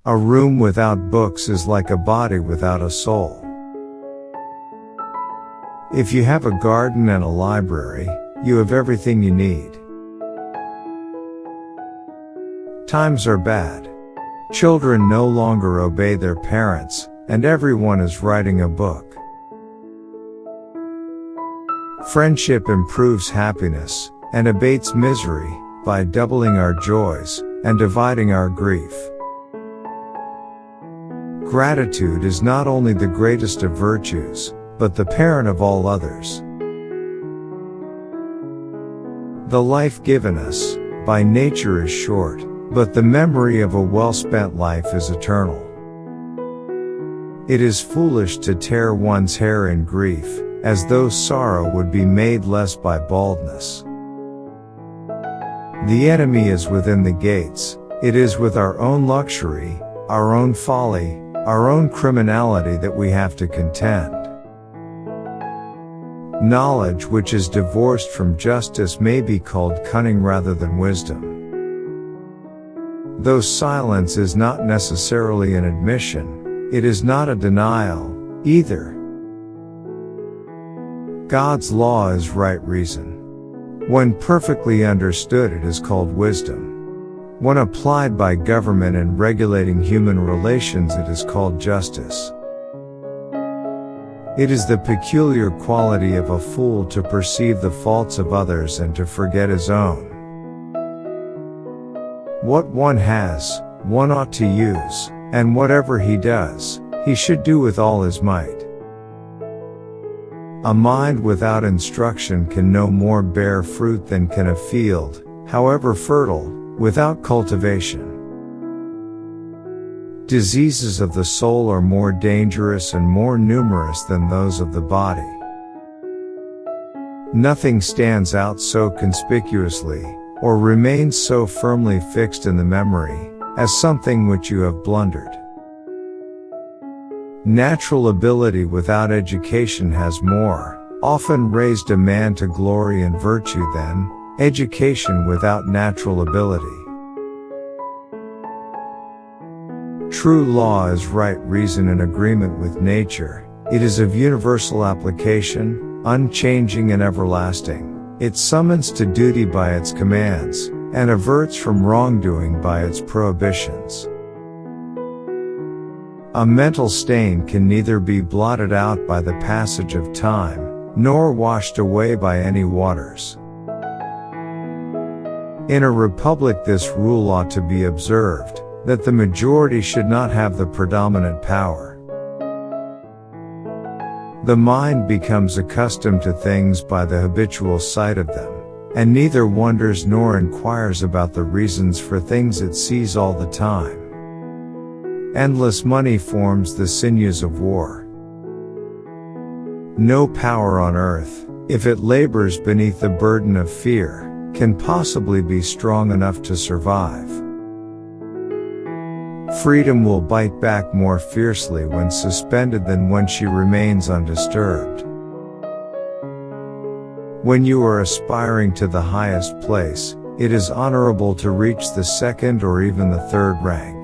A room without books is like a body without a soul. If you have a garden and a library, you have everything you need. Times are bad. Children no longer obey their parents, and everyone is writing a book. Friendship improves happiness, and abates misery, by doubling our joys, and dividing our grief. Gratitude is not only the greatest of virtues, but the parent of all others. The life given us, by nature is short, but the memory of a well-spent life is eternal. It is foolish to tear one's hair in grief, as though sorrow would be made less by baldness. The enemy is within the gates. It is with our own luxury, our own folly, our own criminality that we have to contend. Knowledge which is divorced from justice may be called cunning rather than wisdom. Though silence is not necessarily an admission, it is not a denial, either. God's law is right reason. When perfectly understood, it is called wisdom. When applied by government in regulating human relations, it is called justice. It is the peculiar quality of a fool to perceive the faults of others and to forget his own. What one has, one ought to use, and whatever he does, he should do with all his might. A mind without instruction can no more bear fruit than can a field, however fertile, without cultivation. Diseases of the soul are more dangerous and more numerous than those of the body. Nothing stands out so conspicuously, or remains so firmly fixed in the memory, as something which you have blundered. Natural ability without education has more often raised a man to glory and virtue than education without natural ability. True law is right reason in agreement with nature. It is of universal application, unchanging and everlasting. It summons to duty by its commands, and averts from wrongdoing by its prohibitions. A mental stain can neither be blotted out by the passage of time, nor washed away by any waters. In a republic, this rule ought to be observed, that the majority should not have the predominant power. The mind becomes accustomed to things by the habitual sight of them, and neither wonders nor inquires about the reasons for things it sees all the time. Endless money forms the sinews of war. No power on earth, if it labors beneath the burden of fear, can possibly be strong enough to survive. Freedom will bite back more fiercely when suspended than when she remains undisturbed. When you are aspiring to the highest place, it is honorable to reach the second or even the third rank.